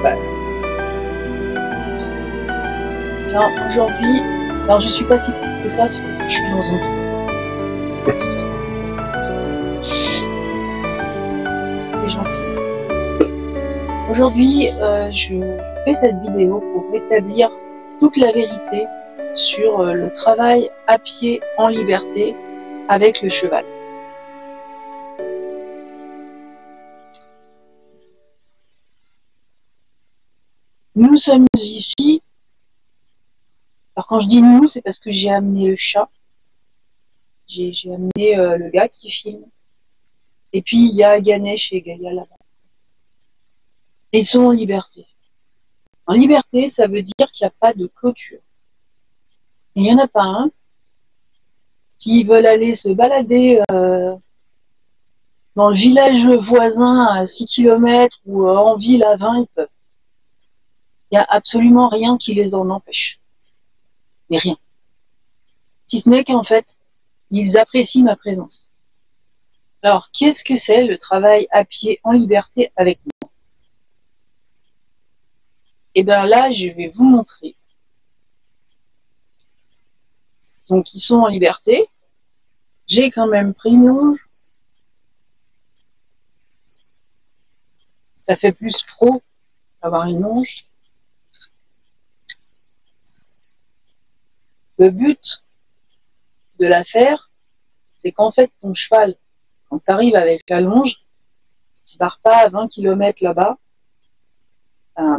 Bah. Non, aujourd'hui, alors je suis pas si petite que ça, c'est parce que je suis dans un c'est gentil. Aujourd'hui, je fais cette vidéo pour rétablir toute la vérité sur le travail à pied en liberté avec le cheval. Nous sommes ici, alors quand je dis nous, c'est parce que j'ai amené le chat, j'ai amené le gars qui filme, et puis il y a Ganesh et Gaïa là-bas. Ils sont en liberté. En liberté, ça veut dire qu'il n'y a pas de clôture. Il n'y en a pas un. S'ils veulent aller se balader dans le village voisin à 6 km ou en ville à 20, ils peuvent. Il n'y a absolument rien qui les en empêche. Mais rien. Si ce n'est qu'en fait, ils apprécient ma présence. Alors, qu'est-ce que c'est le travail à pied en liberté avec moi? Et bien là, je vais vous montrer. Donc, ils sont en liberté. J'ai quand même pris une longe. Ça fait plus pro d'avoir une longe. Le but de l'affaire, c'est qu'en fait, ton cheval, quand tu arrives avec la longe, il ne part pas à 20 km là-bas,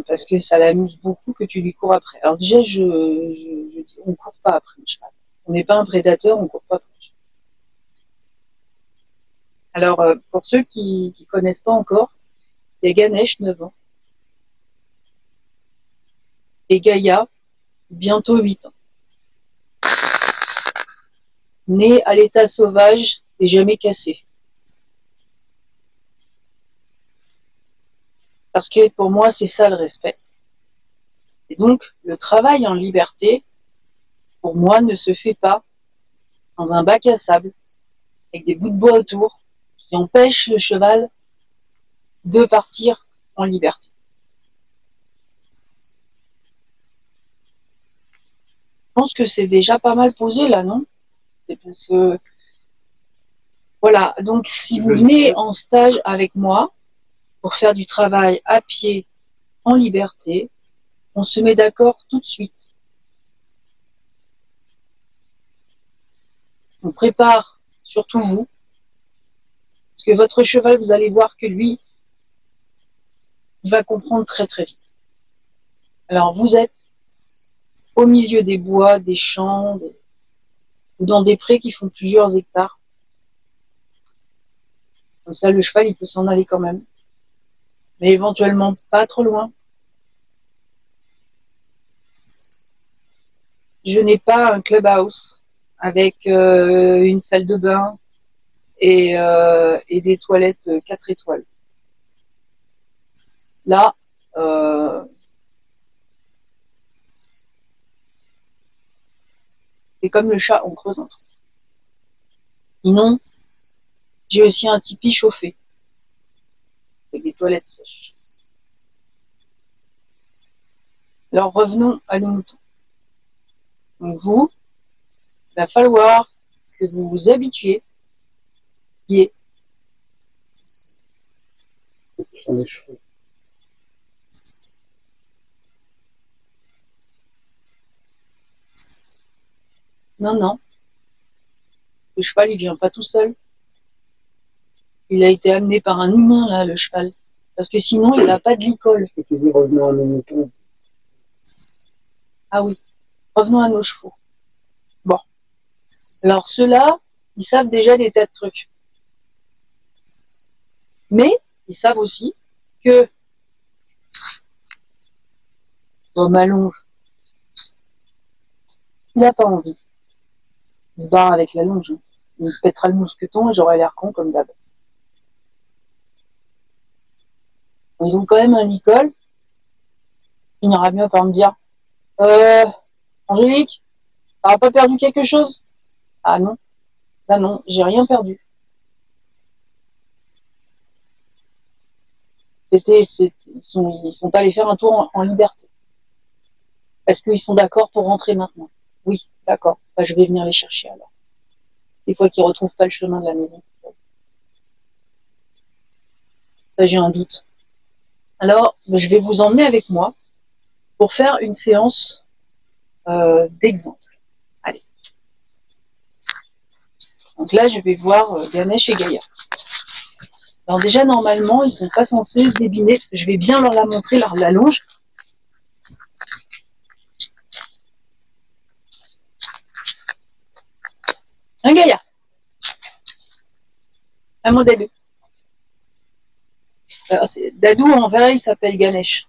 parce que ça l'amuse beaucoup que tu lui cours après. Alors déjà, je dis, on ne court pas après un cheval. On n'est pas un prédateur, on ne court pas après un cheval. Alors, pour ceux qui ne connaissent pas encore, il y a Ganesh, 9 ans, et Gaïa, bientôt 8 ans. Né à l'état sauvage et jamais cassé. Parce que pour moi, c'est ça le respect. Et donc, le travail en liberté, pour moi, ne se fait pas dans un bac à sable, avec des bouts de bois autour, qui empêchent le cheval de partir en liberté. Je pense que c'est déjà pas mal posé là, non? C'est parce que... Voilà, donc si vous venez en stage avec moi pour faire du travail à pied en liberté, on se met d'accord tout de suite. On prépare, surtout vous, parce que votre cheval, vous allez voir que lui, il va comprendre très très vite. Alors vous êtes au milieu des bois, des champs, ou dans des prés qui font plusieurs hectares. Comme ça, le cheval, il peut s'en aller quand même. Mais éventuellement pas trop loin. Je n'ai pas un clubhouse avec une salle de bain et des toilettes 4 étoiles. Là, c'est comme le chat, on creuse un trou. Sinon, j'ai aussi un tipi chauffé avec des toilettes sèches. Alors revenons à nos moutons. Donc vous, il va falloir que vous vous habituiez. Ce sont des chevaux. Non, non. Le cheval, il vient pas tout seul. Il a été amené par un humain, là, le cheval. Parce que sinon, il n'a pas de licol. Ce que tu dis, revenons à nos moutons. Ah oui. Revenons à nos chevaux. Bon. Alors, ceux-là, ils savent déjà des tas de trucs. Mais, ils savent aussi que ma longe, il n'a pas envie. Il se barre avec la longe. Il me pètera le mousqueton et j'aurai l'air con comme d'hab. Ils ont quand même un licol. Il n'ira bien par me dire Angélique, t'auras pas perdu quelque chose? Ah non. Là non, j'ai rien perdu. Ils sont allés faire un tour en liberté. Est-ce qu'ils sont d'accord pour rentrer maintenant? Oui, d'accord. Bah, je vais venir les chercher alors. Des fois qu'ils ne retrouvent pas le chemin de la maison. Ça, j'ai un doute. Alors, je vais vous emmener avec moi pour faire une séance d'exemple. Allez. Donc là, je vais voir Ganesh et Gaïa. Alors déjà, normalement, ils ne sont pas censés se débiner, parce que je vais bien leur la montrer, leur la longe. Un Gaïa. Un mot Dadou. Dadou, en vrai, il s'appelle Ganesh.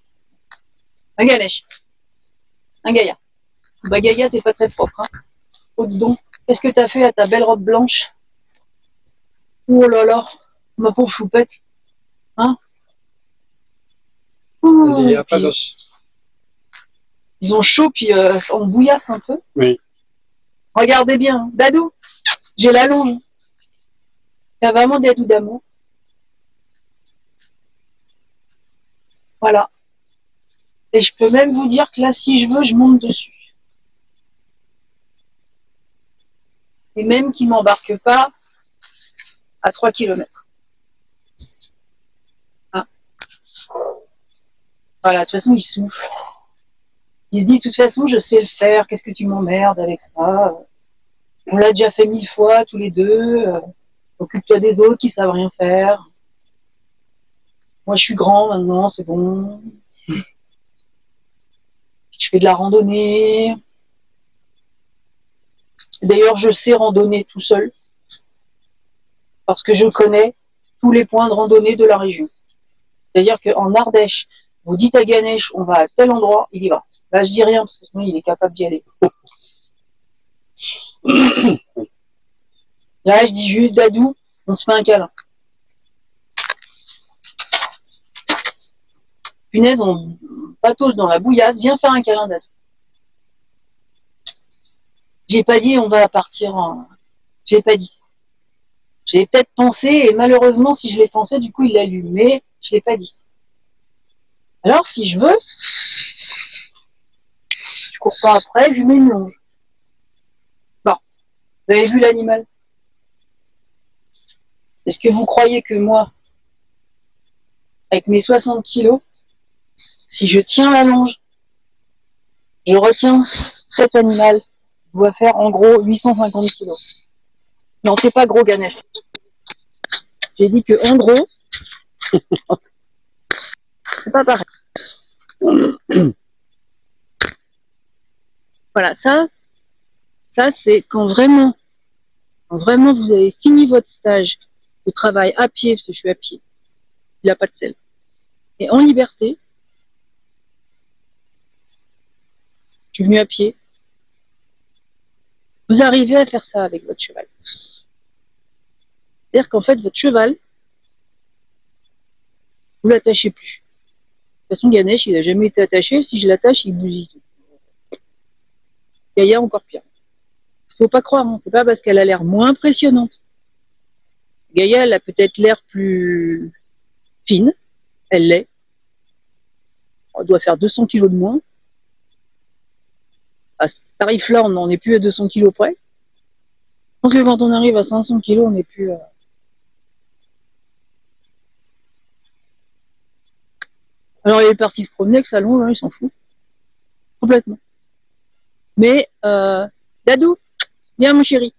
Un Ganesh. Un Gaïa. Bah Gaïa, t'es pas très propre, hein. Oh, dis donc, qu'est-ce que t'as fait à ta belle robe blanche? Oh là là, ma pauvre choupette. Hein? Il pas d'os. Ils ont chaud, puis on bouillasse un peu. Oui. Regardez bien, Dadou, j'ai la longe. Il y a vraiment Dadou d'amour. Voilà. Et je peux même vous dire que là, si je veux, je monte dessus. Et même qu'ils ne m'embarquent pas à 3 km. Hein? Voilà, de toute façon, il souffle. Il se dit, de toute façon, je sais le faire, qu'est-ce que tu m'emmerdes avec ça? On l'a déjà fait 1000 fois, tous les deux. Occupe-toi des autres qui savent rien faire. Moi, je suis grand maintenant, c'est bon. Je fais de la randonnée. D'ailleurs, je sais randonner tout seul. Parce que je connais tous les points de randonnée de la région. C'est-à-dire qu'en Ardèche, vous dites à Ganesh, on va à tel endroit, il y va. Là, je dis rien, parce que sinon, il est capable d'y aller. Là, je dis juste, Dadou, on se fait un câlin. Punaise, on patauge dans la bouillasse, viens faire un câlin, Dadou. J'ai pas dit, on va partir en... J'ai pas dit. J'ai peut-être pensé, et malheureusement, si je l'ai pensé, du coup, il l'a lu, mais je l'ai pas dit. Alors, si je veux, je cours pas après, je lui mets une longe. Bon, vous avez vu l'animal? Est-ce que vous croyez que moi, avec mes 60 kilos, si je tiens la longe, je retiens cet animal, il doit faire en gros 850 kilos. Non, c'est pas gros, Ganesh. J'ai dit que en gros, c'est pas pareil. Voilà, ça c'est quand vraiment vous avez fini votre stage de travail à pied, parce que je suis à pied, il n'a pas de sel, et en liberté, je suis venu à pied, vous arrivez à faire ça avec votre cheval. C'est-à-dire qu'en fait, votre cheval, vous l'attachez plus. De toute façon, Ganesh, il n'a jamais été attaché, si je l'attache, il bousille. Gaïa, encore pire. Il ne faut pas croire, hein. C'est pas parce qu'elle a l'air moins impressionnante. Gaïa, elle a peut-être l'air plus fine, elle l'est. Elle doit faire 200 kilos de moins. À ce tarif-là, on n'en est plus à 200 kilos près. Je pense que quand on arrive à 500 kilos, on n'est plus... Alors, il est parti se promener avec sa longe, hein, il s'en fout. Complètement. Mais, Dadou, viens mon chéri.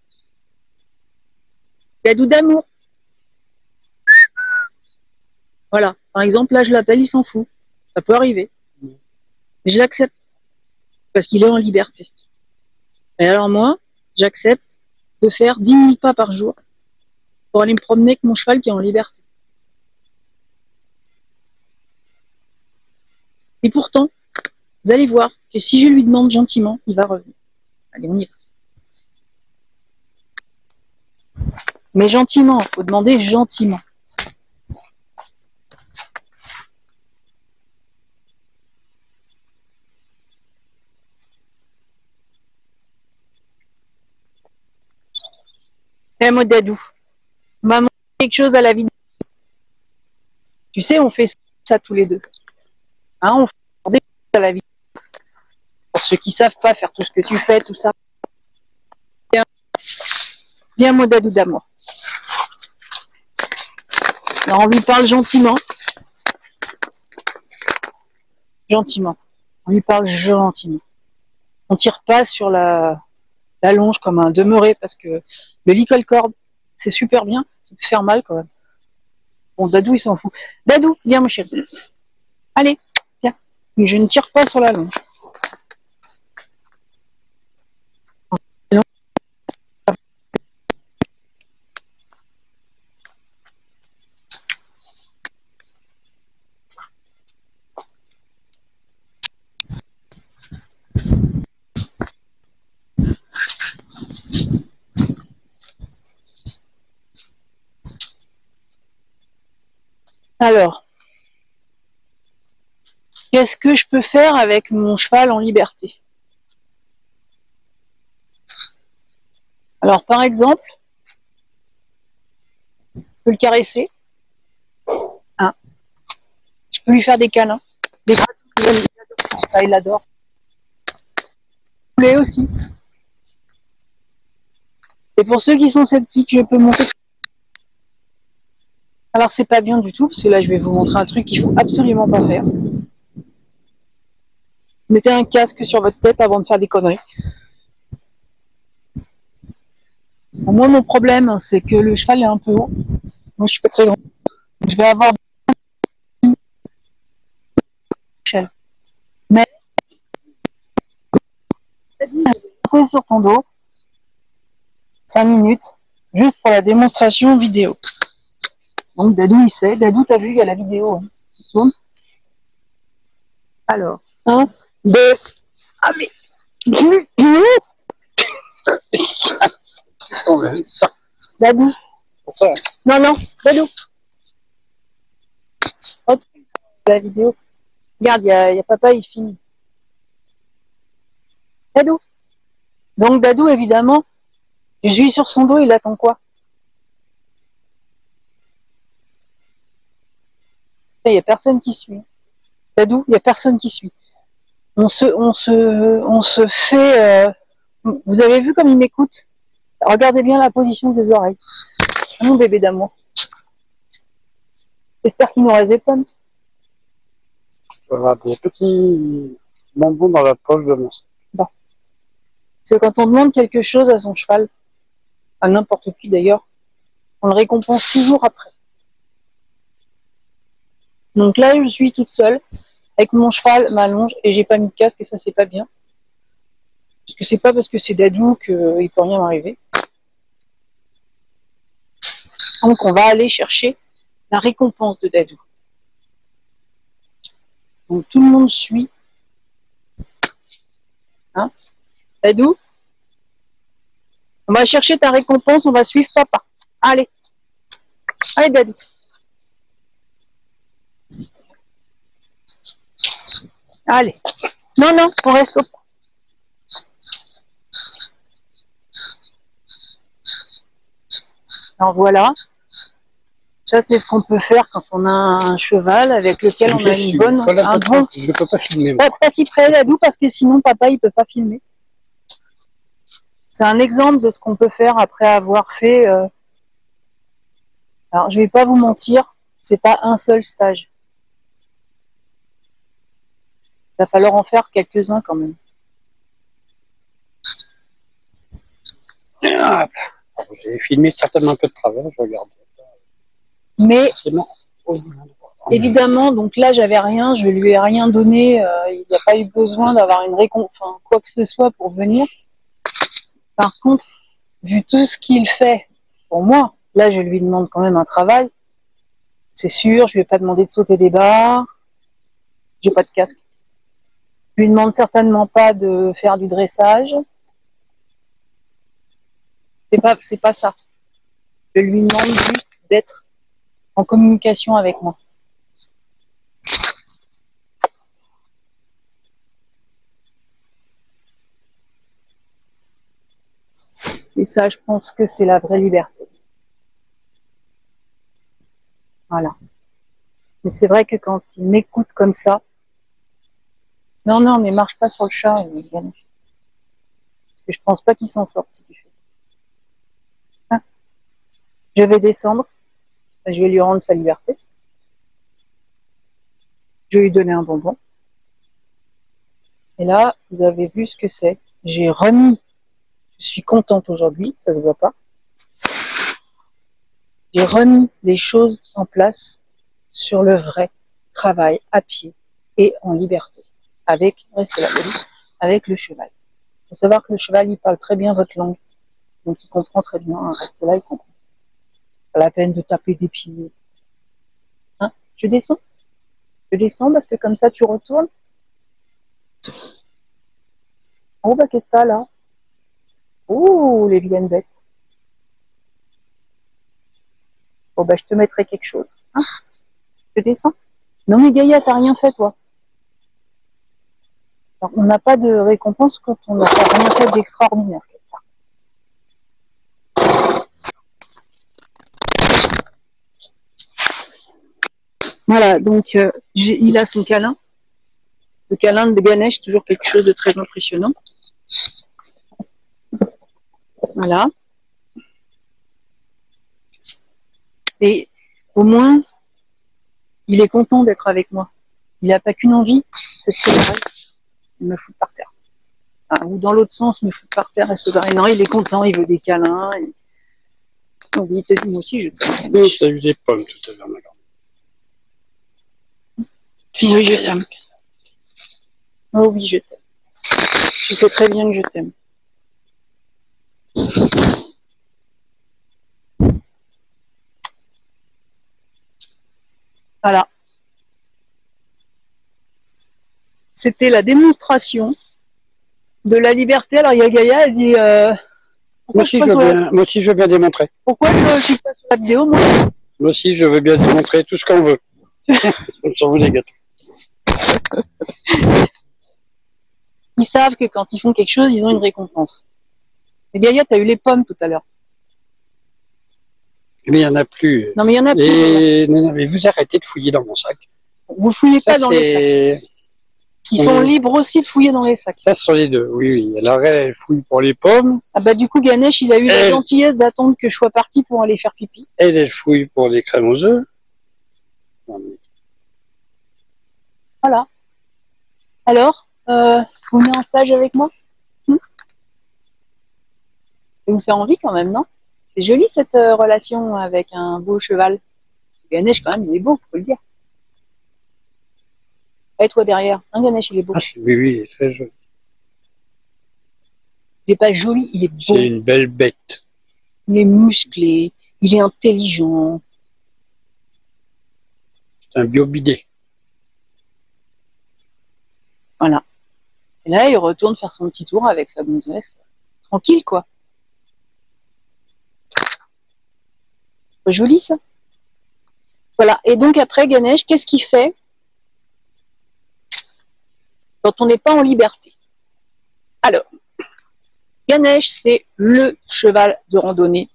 Dadou d'amour. Voilà. Par exemple, là, je l'appelle, il s'en fout. Ça peut arriver. Mais je l'accepte. Parce qu'il est en liberté. Et alors moi, j'accepte de faire 10 000 pas par jour pour aller me promener avec mon cheval qui est en liberté. Et pourtant, vous allez voir que si je lui demande gentiment, il va revenir. Allez, on y va. Mais gentiment, il faut demander gentiment. Eh, moi, Dadou, on m'a montré quelque chose à la vidéo. Tu sais, on fait ça tous les deux. Hein, on fait des choses à la vie. Pour ceux qui savent pas faire tout ce que tu fais, tout ça. Bien mot d'adou d'amour. Alors on lui parle gentiment. Gentiment. On lui parle gentiment. On tire pas sur la longe comme un demeuré parce que le licol-corde, c'est super bien. Ça peut faire mal quand même. Bon, Dadou, il s'en fout. Dadou, viens mon chéri. Allez, viens. Mais je ne tire pas sur la longe. Alors, qu'est-ce que je peux faire avec mon cheval en liberté? Alors, par exemple, je peux le caresser. Hein. Je peux lui faire des câlins. Des gratouilles. Il adore. Il aussi. Et pour ceux qui sont sceptiques, je peux monter. Alors, c'est pas bien du tout, parce que là, je vais vous montrer un truc qu'il faut absolument pas faire. Mettez un casque sur votre tête avant de faire des conneries. Moi, mon problème, c'est que le cheval est un peu haut. Moi, je suis pas très grand. Je vais avoir des échelles. Mais, monter sur ton dos, 5 minutes, juste pour la démonstration vidéo. Donc, Dadou, il sait. Dadou, t'as vu, il y a la vidéo. Hein. Alors, 1, 2, ah mais... Dadou. Non, non, Dadou. La vidéo. Regarde, il y a papa, il filme. Dadou. Donc, Dadou, évidemment, je suis sur son dos, il attend quoi? Il n'y a personne qui suit. Dadou, il n'y a personne qui suit. On se fait... Vous avez vu comme il m'écoute? Regardez bien la position des oreilles. Mon bébé d'amour. J'espère qu'il nous reste des pommes. Voilà, des petits bonbons dans la poche de mon sac. Bon. Parce que quand on demande quelque chose à son cheval, à n'importe qui d'ailleurs, on le récompense toujours après. Donc là, je suis toute seule, avec mon cheval, ma longe, et j'ai pas mis de casque, et ça, c'est pas bien. Parce que c'est pas parce que c'est Dadou qu'il peut rien m'arriver. Donc on va aller chercher la récompense de Dadou. Donc tout le monde suit. Hein? Dadou, on va chercher ta récompense, on va suivre papa. Allez. Allez Dadou. Allez. Non, non, on reste au... Alors voilà. Ça, c'est ce qu'on peut faire quand on a un cheval avec lequel on a une bonne... Un bon... Je ne peux pas filmer. Pas si près, Dadou, parce que sinon, papa, il peut pas filmer. C'est un exemple de ce qu'on peut faire après avoir fait... Alors, je vais pas vous mentir, c'est pas un seul stage. Il va falloir en faire quelques-uns quand même. J'ai filmé certainement un peu de travers, je regarde. Mais évidemment, donc là, j'avais rien, je lui ai rien donné. Il n'y a pas eu besoin d'avoir une récompense, enfin, quoi que ce soit pour venir. Par contre, vu tout ce qu'il fait pour moi, là, je lui demande quand même un travail. C'est sûr, je lui ai pas demandé de sauter des barres. J'ai pas de casque. Je lui demande certainement pas de faire du dressage. C'est pas ça. Je lui demande juste d'être en communication avec moi. Et ça, je pense que c'est la vraie liberté. Voilà. Mais c'est vrai que quand il m'écoute comme ça, non, non, mais marche pas sur le chat, Ganesh. Parce que je pense pas qu'il s'en sorte si tu fais ça. Hein, je vais descendre, je vais lui rendre sa liberté. Je vais lui donner un bonbon. Et là, vous avez vu ce que c'est. J'ai remis, je suis contente aujourd'hui, ça se voit pas. J'ai remis les choses en place sur le vrai travail à pied et en liberté. Avec, restez là, avec le cheval. Il faut savoir que le cheval, il parle très bien votre langue. Donc il comprend très bien, hein, reste là, il comprend. Pas la peine de taper des pieds. Hein, je descends. Je descends parce que comme ça tu retournes. Oh bah qu'est-ce que t'as là? Oh, les vilaines bêtes. Oh bah je te mettrai quelque chose. Hein, je descends. Non mais Gaïa, t'as rien fait toi. Alors, on n'a pas de récompense quand on n'a pas rien fait d'extraordinaire. Voilà, donc il a son câlin. Le câlin de Ganesh, toujours quelque chose de très impressionnant. Voilà. Et au moins, il est content d'être avec moi. Il n'a pas qu'une envie, c'est de se barrer. Il me fout par terre. Enfin, ou dans l'autre sens, me fout par terre et se barrer. Non, il est content, il veut des câlins. Et... Donc, il te dit, moi aussi, je t'aime. Oui, t'as eu des pommes tout à l'heure, madame. Oui, je t'aime. Oh oui, je t'aime. Tu sais très bien que je t'aime. Voilà. C'était la démonstration de la liberté. Alors, il y a Gaïa, elle dit... Moi aussi, je veux bien démontrer. Pourquoi je suis pas sur la vidéo, moi? Moi aussi, je veux bien démontrer tout ce qu'on veut. On s'en fout des gâteaux. Ils savent que quand ils font quelque chose, ils ont une récompense. Et Gaïa, t'as eu les pommes tout à l'heure. Mais il n'y en a plus. Non, mais il y en a plus. Et... Non, mais vous arrêtez de fouiller dans mon sac. Vous fouillez pas dans les sacs. Ils sont libres aussi de fouiller dans les sacs. Ça, ce sont les deux, oui, oui. Alors, elle fouille pour les pommes. Ah bah du coup, Ganesh, il a eu la gentillesse d'attendre que je sois parti pour aller faire pipi. Elle fouille pour les crèmes aux œufs. Non, mais... Voilà. Alors, vous venez en stage avec moi? Ça vous fait envie quand même, non? C'est joli cette relation avec un beau cheval. Ganesh, quand même, il est beau, faut le dire. Et toi derrière, un Ganesh, il est beau. Ah, oui, oui, il est très joli. Il est pas joli, il est beau. C'est une belle bête. Il est musclé, il est intelligent. C'est un biobidé. Voilà. Et là, il retourne faire son petit tour avec sa gonzesse. Tranquille, quoi. Pas joli, ça. Voilà. Et donc, après, Ganesh, qu'est-ce qu'il fait quand on n'est pas en liberté? Alors, Ganesh, c'est le cheval de randonnée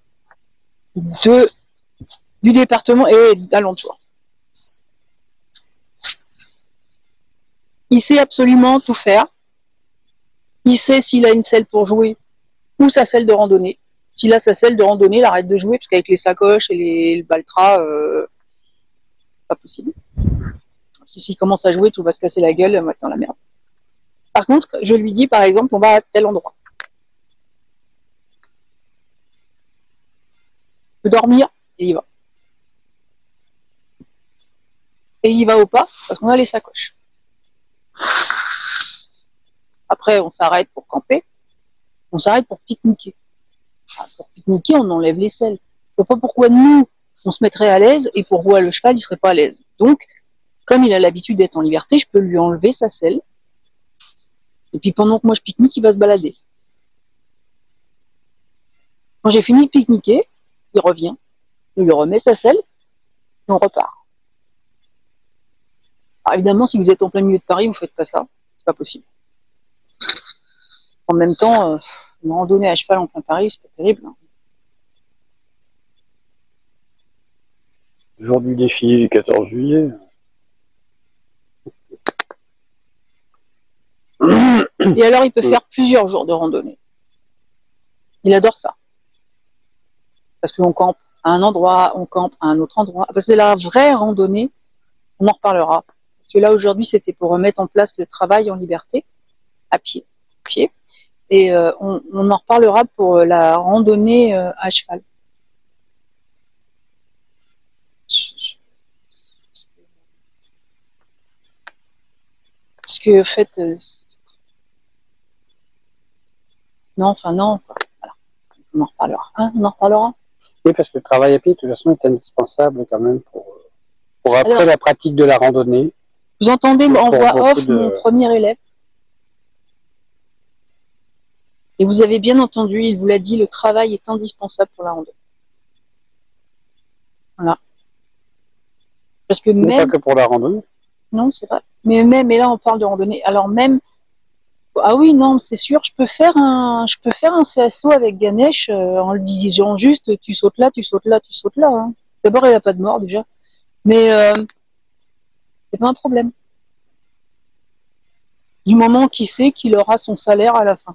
du département et d'alentour. Il sait absolument tout faire. Il sait s'il a une selle pour jouer ou sa selle de randonnée. S'il a sa selle de randonnée, il arrête de jouer parce qu'avec les sacoches et le baltras, pas possible. S'il commence à jouer, tout va se casser la gueule, on va être dans la merde. Par contre, je lui dis, par exemple, on va à tel endroit. Il peut dormir, et il va. Et il va au pas, parce qu'on a les sacoches. Après, on s'arrête pour camper. On s'arrête pour pique-niquer. Pour pique-niquer, on enlève les selles. Je ne sais pas pourquoi nous, on se mettrait à l'aise, et pour voir le cheval, il ne serait pas à l'aise. Donc, comme il a l'habitude d'être en liberté, je peux lui enlever sa selle. Et puis pendant que moi je pique-nique, il va se balader. Quand j'ai fini de pique-niquer, il revient, il lui remet sa selle, et on repart. Alors évidemment, si vous êtes en plein milieu de Paris, vous ne faites pas ça, c'est pas possible. En même temps, une randonnée à cheval en plein Paris, c'est pas terrible. Hein. Jour du défilé du 14 juillet. Et alors, il peut faire plusieurs jours de randonnée. Il adore ça. Parce qu'on campe à un endroit, on campe à un autre endroit. Parce que la vraie randonnée, on en reparlera. Parce que là, aujourd'hui, c'était pour remettre en place le travail en liberté, à pied. Et on en reparlera pour la randonnée à cheval. Parce que, en fait, non, enfin non, voilà. On en reparlera. Hein, on en reparlera. Oui, parce que le travail à pied, de toute façon, est indispensable quand même pour après Alors, la pratique de la randonnée. vous entendez en voix off mon premier élève. Et vous avez bien entendu, il vous l'a dit, le travail est indispensable pour la randonnée. Voilà. Parce que Mais même... pas que pour la randonnée. Non, c'est vrai. Mais même, et là on parle de randonnée. Alors même, ah oui, non, c'est sûr, je peux faire un CSO avec Ganesh en lui disant juste, tu sautes là, tu sautes là, tu sautes là. Hein. D'abord, il a pas de mort déjà, mais c'est pas un problème. Du moment qu'il sait qu'il aura son salaire à la fin.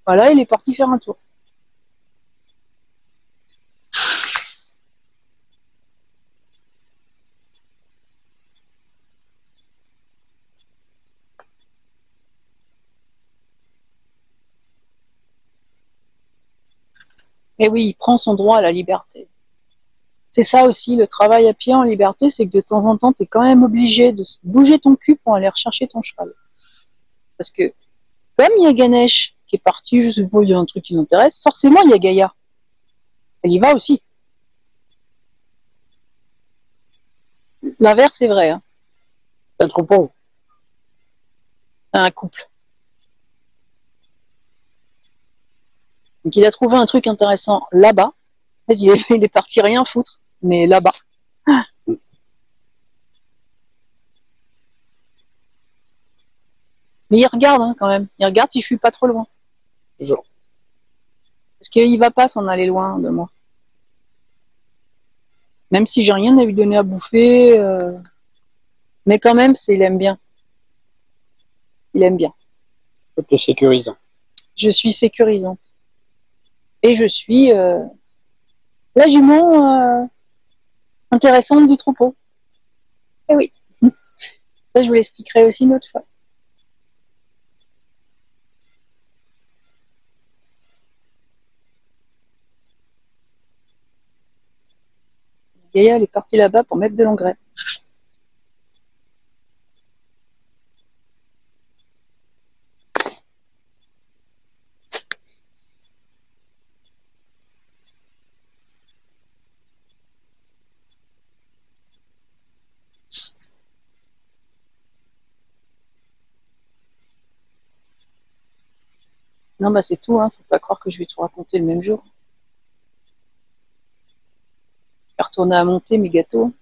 Voilà, il est parti faire un tour. Et oui, il prend son droit à la liberté. C'est ça aussi, le travail à pied en liberté, c'est que de temps en temps, tu es quand même obligé de bouger ton cul pour aller rechercher ton cheval. Parce que, comme il y a Ganesh qui est parti, je sais pas, il y a un truc qui l'intéresse, forcément il y a Gaïa. Elle y va aussi. L'inverse est vrai. Hein. C'est un troupeau. Un couple. Donc il a trouvé un truc intéressant là-bas. En fait, il est parti rien foutre, mais là-bas. Mais il regarde hein, quand même. Il regarde si je suis pas trop loin. Toujours. Parce qu'il va pas s'en aller loin de moi. Même si j'ai rien à lui donner à bouffer. Mais quand même, il aime bien. Il aime bien. C'est sécurisant. Je suis sécurisante. Et je suis la jument intéressante du troupeau. Eh oui. Ça, je vous l'expliquerai aussi une autre fois. Gaïa, elle est partie là-bas pour mettre de l'engrais. Non, bah c'est tout, hein. Faut pas croire que je vais tout raconter le même jour. Je vais retourner à monter mes gâteaux.